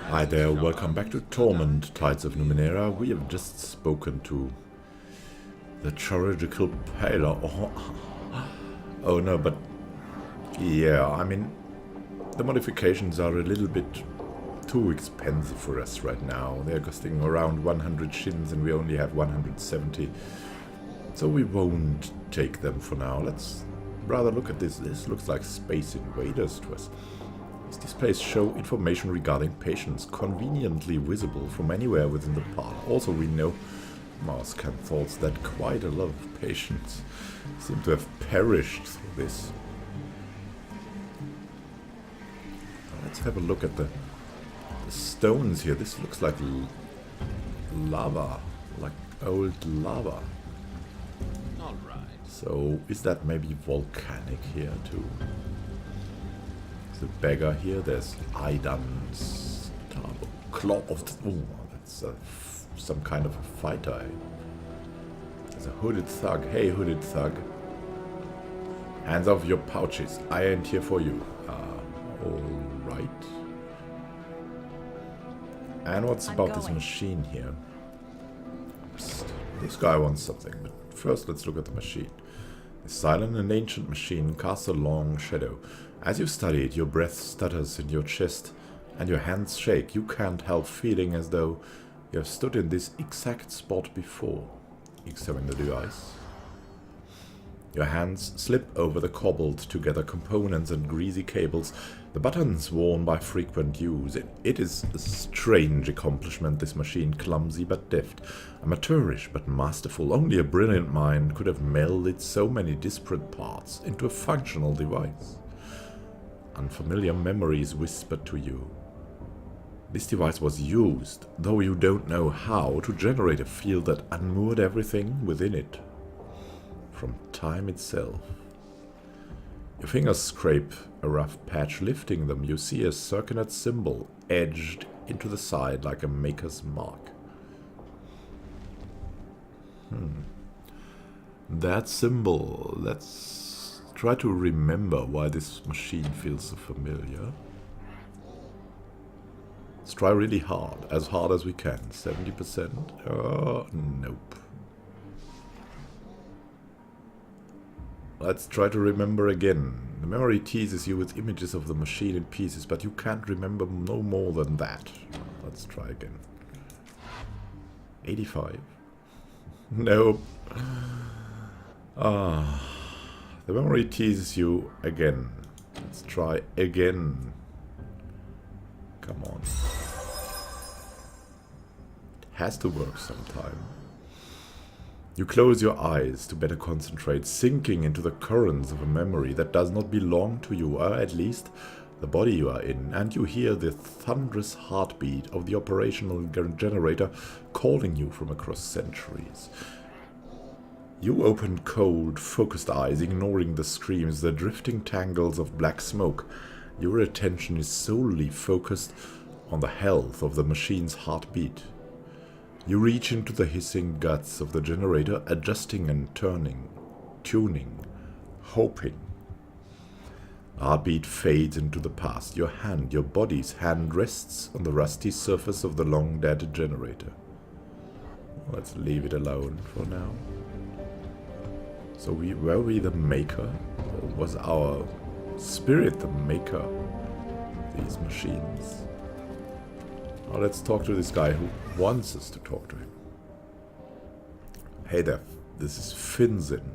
Hi there, welcome back to Torment, Tides of Numenera. We have just spoken to the chirurgical paler. Oh no, but yeah, I mean, the modifications are a little bit too expensive for us right now. They're costing around 100 shins and we only have 170. So we won't take them for now. Let's rather look at this. This looks like Space Invaders to us. These displays show information regarding patients, conveniently visible from anywhere within the park. Also, we know, Marscan thoughts, that quite a lot of patients seem to have perished through this. Let's have a look at the stones here. This looks like lava, like old lava. All right. So, is that maybe volcanic here too? The beggar here, there's Aidan's claw of the, oh, that's some kind of a fighter. There's a hooded thug. Hey, hooded thug. Hands off your pouches. I ain't here for you. Alright. And what's about this machine here? This guy wants something, but first let's look at the machine. The silent and ancient machine casts a long shadow. As you study it, your breath stutters in your chest and your hands shake. You can't help feeling as though you have stood in this exact spot before. Examine the device. Your hands slip over the cobbled together components and greasy cables, the buttons worn by frequent use. It is a strange accomplishment, this machine, clumsy but deft, amateurish but masterful. Only a brilliant mind could have melded so many disparate parts into a functional device. Unfamiliar memories whispered to you. This device was used, though you don't know how, to generate a field that unmoored everything within it. From time itself. Your fingers scrape a rough patch. Lifting them, you see a circular symbol edged into the side like a maker's mark. That symbol, let's try to remember why this machine feels so familiar. Let's try really hard as we can. 70%. Nope. Let's try to remember again. The memory teases you with images of the machine in pieces, but you can't remember no more than that. Let's try again. 85. Nope. The memory teases you again. Let's try again. Come on. It has to work sometime. You close your eyes to better concentrate, sinking into the currents of a memory that does not belong to you, or at least the body you are in, and you hear the thunderous heartbeat of the operational generator calling you from across centuries. You open cold, focused eyes, ignoring the screams, the drifting tangles of black smoke. Your attention is solely focused on the health of the machine's heartbeat. You reach into the hissing guts of the generator, adjusting and turning, tuning, hoping. The heartbeat fades into the past. Your body's hand rests on the rusty surface of the long-dead generator. Let's leave it alone for now. So were we the maker? Or was our spirit the maker of these machines? Now let's talk to this guy who wants us to talk to him. Hey there, this is Finzin.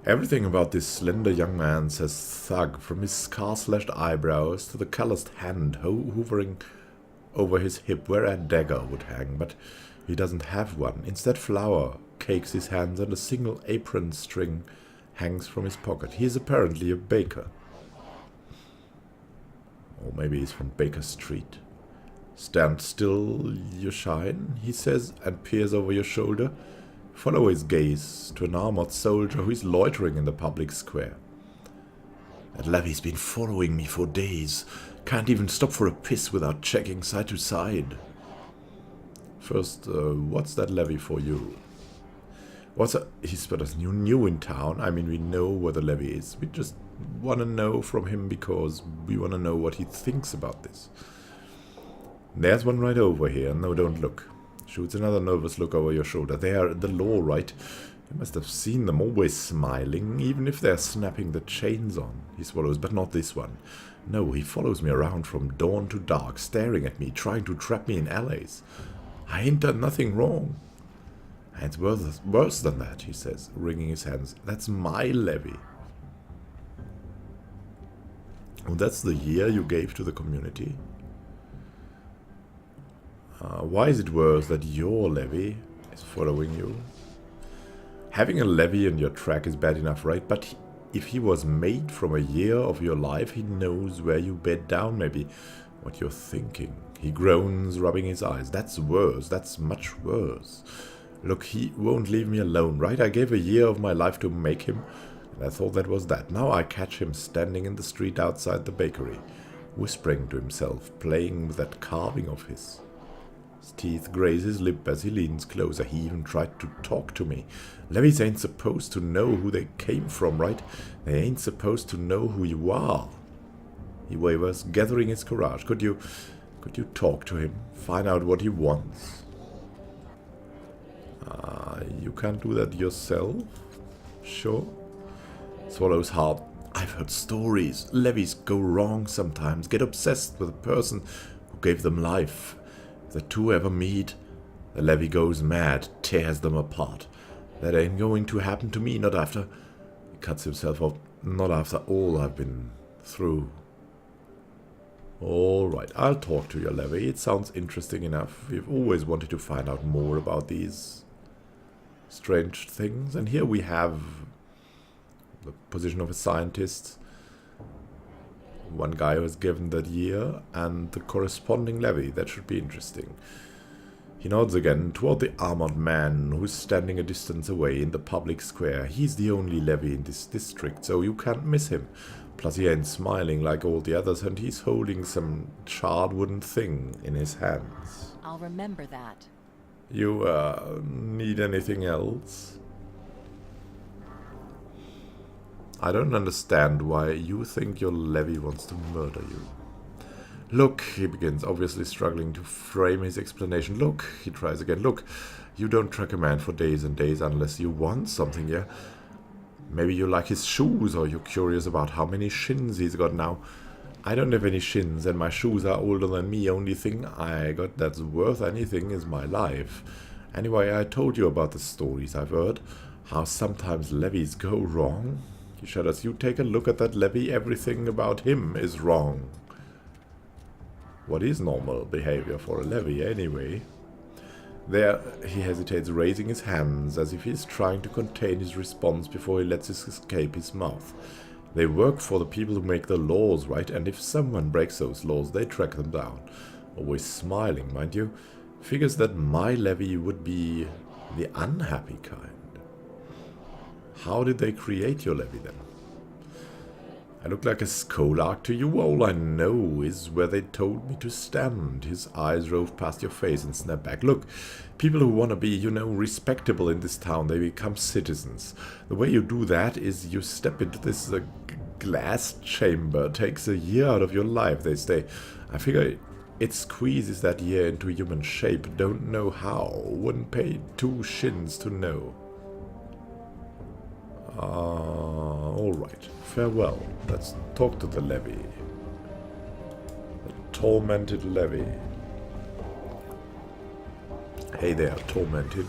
Everything about this slender young man says thug, from his scar-slashed eyebrows to the calloused hand hovering over his hip where a dagger would hang, but he doesn't have one. Instead, flour cakes his hands and a single apron string hangs from his pocket. He is apparently a baker. Or maybe he's from Baker Street. Stand still, you shine, he says, and peers over your shoulder. Follow his gaze to an armored soldier who is loitering in the public square. That Levy's been following me for days. Can't even stop for a piss without checking side to side. First, what's that Levy for you? He's but new in town. I mean, we know where the Levy is. We just want to know from him because we want to know what he thinks about this. There's one right over here. No, don't look. Shoots another nervous look over your shoulder. They're the law, right? You must have seen them always smiling, even if they're snapping the chains on. He swallows, but not this one. No, he follows me around from dawn to dark, staring at me, trying to trap me in alleys. I ain't done nothing wrong. And it's worse than that, he says, wringing his hands. That's my levy. And that's the year you gave to the community. Why is it worse that your levy is following you? Having a levy in your track is bad enough, right? But if he was made from a year of your life, he knows where you bed down, maybe what you're thinking. He groans, rubbing his eyes. That's worse. That's much worse. Look, he won't leave me alone, right? I gave a year of my life to make him, and I thought that was that. Now I catch him standing in the street outside the bakery, whispering to himself, playing with that carving of his. His teeth graze his lip as he leans closer. He even tried to talk to me. Levies ain't supposed to know who they came from, right? They ain't supposed to know who you are. He wavers, gathering his courage. Could you talk to him? Find out what he wants? You can't do that yourself? Sure. Swallows hard. I've heard stories. Levies go wrong sometimes. Get obsessed with a person who gave them life. If the two ever meet, the levy goes mad, tears them apart. That ain't going to happen to me, not after... He cuts himself off. Not after all I've been through. Alright, I'll talk to your levy. It sounds interesting enough. We've always wanted to find out more about these strange things. And here we have the position of a scientist. One guy who is given that year, and the corresponding levy. That should be interesting. He nods again toward the armored man who's standing a distance away in the public square. He's the only levy in this district, so you can't miss him. Plus he ain't smiling like all the others, and he's holding some charred wooden thing in his hands. I'll remember that. You, need anything else? I don't understand why you think your levy wants to murder you. Look, he begins, obviously struggling to frame his explanation. Look, he tries again. Look, you don't track a man for days and days unless you want something, yeah? Maybe you like his shoes, or you're curious about how many shins he's got now. I don't have any shins, and my shoes are older than me. Only thing I got that's worth anything is my life. Anyway, I told you about the stories I've heard. How sometimes levies go wrong. He shudders. You take a look at that levy, everything about him is wrong. What is normal behavior for a levy, anyway? There, he hesitates, raising his hands as if he's trying to contain his response before he lets it escape his mouth. They work for the people who make the laws, right? And if someone breaks those laws, they track them down. Always smiling, mind you. Figures that my levy would be the unhappy kind. How did they create your levy, then? I look like a scholark to you. All I know is where they told me to stand. His eyes rove past your face and snap back. Look, people who want to be, you know, respectable in this town, they become citizens. The way you do that is you step into this glass chamber. Takes a year out of your life, they say. I figure it squeezes that year into human shape. Don't know how. Wouldn't pay 2 shins to know. Alright. Farewell. Let's talk to the levy. The Tormented Levy. Hey there, Tormented.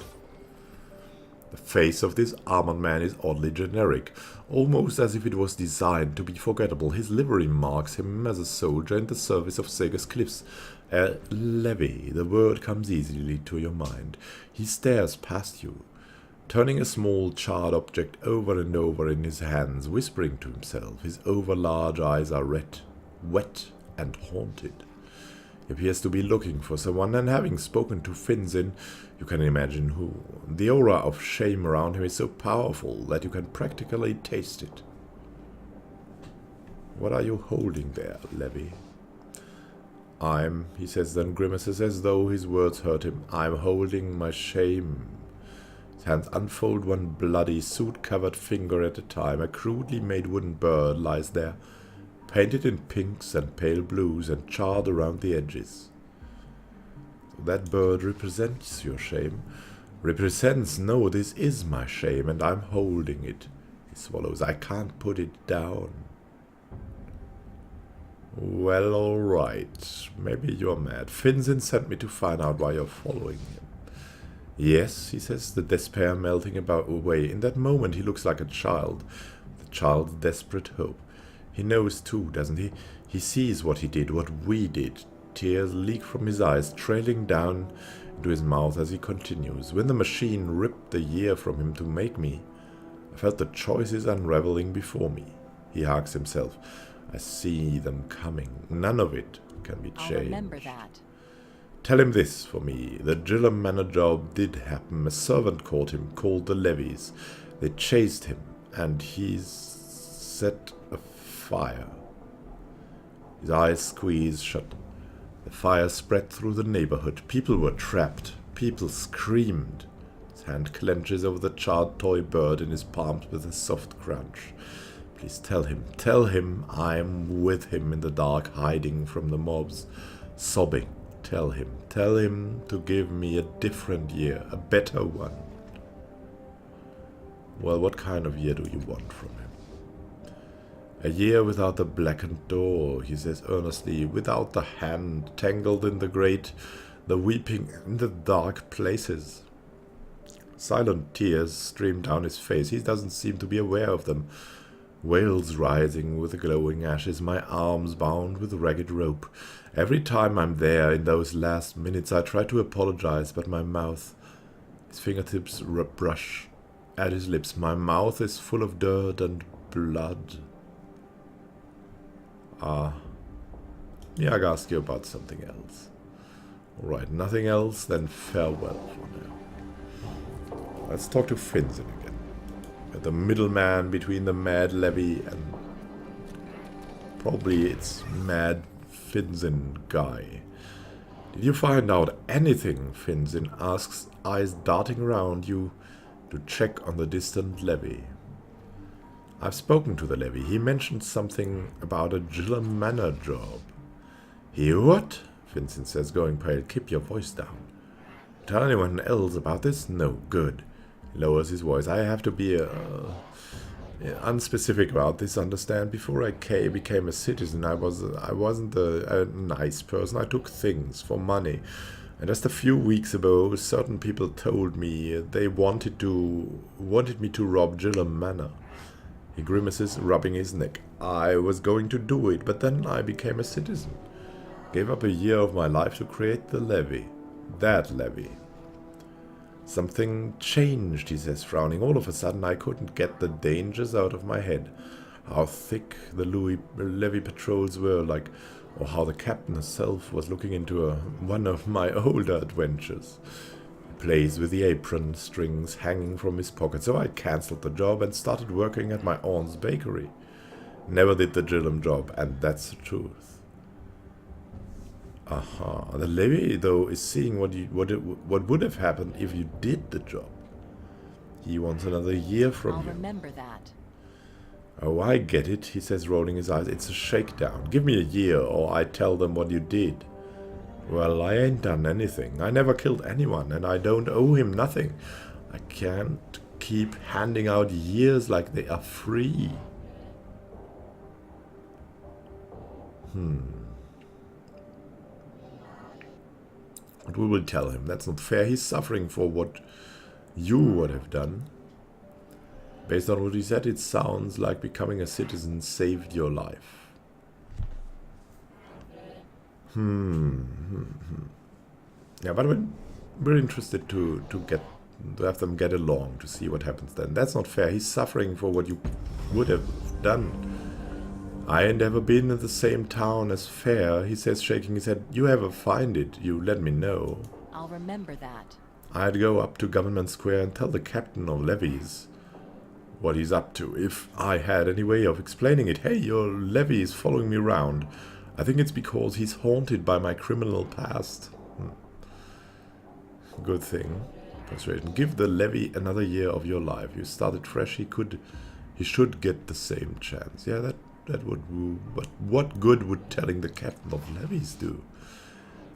The face of this armored man is oddly generic, almost as if it was designed to be forgettable. His livery marks him as a soldier in the service of Sega's Cliffs. A levy, the word comes easily to your mind. He stares past you, turning a small charred object over and over in his hands, whispering to himself. His over-large eyes are red, wet, and haunted. He appears to be looking for someone, and having spoken to Finzin, you can imagine who. The aura of shame around him is so powerful that you can practically taste it. What are you holding there, Levy? He says, then grimaces as though his words hurt him. I'm holding my shame. His hands unfold, one bloody, soot-covered finger at a time. A crudely made wooden bird lies there, painted in pinks and pale blues and charred around the edges. That bird represents your shame. Represents, no, this is my shame, and I'm holding it. He swallows. I can't put it down. Well, alright. Maybe you're mad. Finzin sent me to find out why you're following him. Yes, he says, the despair melting away. In that moment, he looks like a child. The child's desperate hope. He knows too, doesn't he? He sees what he did, what we did. Tears leak from his eyes, trailing down into his mouth as he continues. When the machine ripped the year from him to make me, I felt the choices unraveling before me. He hugs himself. I see them coming. None of it can be changed. I'll remember that. Tell him this for me. The Gillam Manor job did happen. A servant caught him, called the Levies. They chased him, and he's set a fire. His eyes squeezed shut. The fire spread through the neighborhood. People were trapped. People screamed. His hand clenches over the charred toy bird in his palms with a soft crunch. Please tell him I'm with him in the dark, hiding from the mobs, sobbing. Tell him to give me a different year, a better one. Well, what kind of year do you want from him? A year without the blackened door, he says earnestly, without the hand tangled in the grate, the weeping in the dark places. Silent tears stream down his face. He doesn't seem to be aware of them. Wails rising with the glowing ashes, my arms bound with ragged rope. Every time I'm there in those last minutes, I try to apologize, but my mouth, his fingertips brush at his lips. My mouth is full of dirt and blood. Yeah, I gotta ask you about something else. Alright, nothing else, then farewell for now. Let's talk to Finzin again. The middleman between the Mad Levy and probably its Mad Finzin guy. Did you find out anything? Finzin asks, eyes darting around you to check on the distant levy. I've spoken to the levy. He mentioned something about a Gillam Manor job. He what? Finzin says, going pale. Keep your voice down. Tell anyone else about this? No, good. He lowers his voice. I have to be unspecific about this, understand? Before I became a citizen, I wasn't a nice person. I took things for money. And just a few weeks ago, certain people told me they wanted me to rob Gillam Manor. He grimaces, rubbing his neck. I was going to do it, but then I became a citizen. Gave up a year of my life to create the levy. That levy. Something changed, he says, frowning. All of a sudden, I couldn't get the dangers out of my head. How thick the levy patrols were, or how the captain herself was looking into one of my older adventures. He plays with the apron strings hanging from his pocket, so I cancelled the job and started working at my aunt's bakery. Never did the Gillam job, and that's the truth. Aha. The levy, though, is seeing what would have happened if you did the job. He wants another year from you. I'll remember that. Oh, I get it, he says, rolling his eyes. It's a shakedown. Give me a year, or I tell them what you did. Well, I ain't done anything. I never killed anyone, and I don't owe him nothing. I can't keep handing out years like they are free. But we will tell him. That's not fair. He's suffering for what you would have done. Based on what he said, it sounds like becoming a citizen saved your life. Yeah, but we're interested to have them get along, to see what happens then. That's not fair. He's suffering for what you would have done. I ain't ever been in the same town as Fair, he says, shaking his head. You ever find it, you let me know. I'll remember that. I'd go up to Government Square and tell the captain of levies what he's up to, if I had any way of explaining it. Hey, your levy is following me around. I think it's because he's haunted by my criminal past. Good thing. Persuasion. Give the levy another year of your life. You started fresh. He should get the same chance. Yeah, that would. But what good would telling the captain of levies do?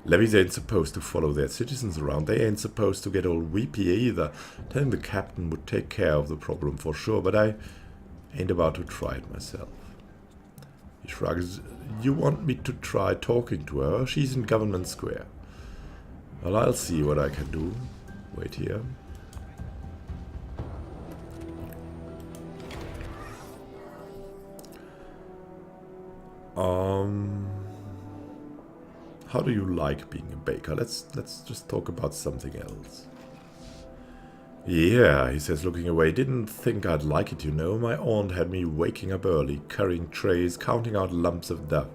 Levies ain't supposed to follow their citizens around. They ain't supposed to get all weepy either, telling the captain would take care of the problem for sure, but I ain't about to try it myself. He shrugs. You want me to try talking to her? She's in Government Square. Well, I'll see what I can do. Wait here. How do you like being a baker? Let's just talk about something else. Yeah, he says, looking away. Didn't think I'd like it, you know. My aunt had me waking up early, carrying trays, counting out lumps of dough.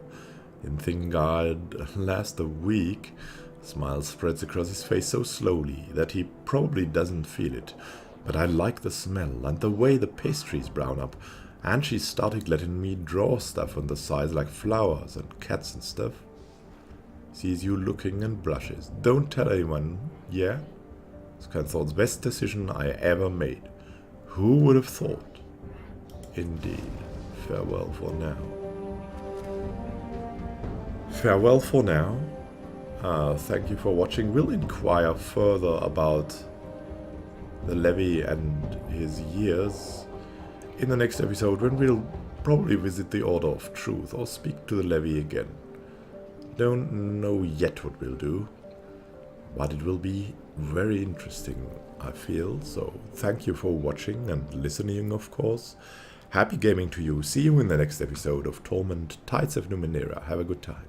Didn't think I'd last a week. Smile spreads across his face so slowly that he probably doesn't feel it. But I like the smell and the way the pastries brown up. And she started letting me draw stuff on the sides like flowers and cats and stuff. Sees you looking and blushes. Don't tell anyone, yeah? Scanthorne's best decision I ever made. Who would have thought? Indeed. Farewell for now. Farewell for now. Thank you for watching. We'll inquire further about the Levy and his years in the next episode, when we'll probably visit the Order of Truth or speak to the Levy again. Don't know yet what we'll do, but it will be very interesting, I feel. So thank you for watching and listening, of course. Happy gaming to you. See you in the next episode of Torment, Tides of Numenera. Have a good time.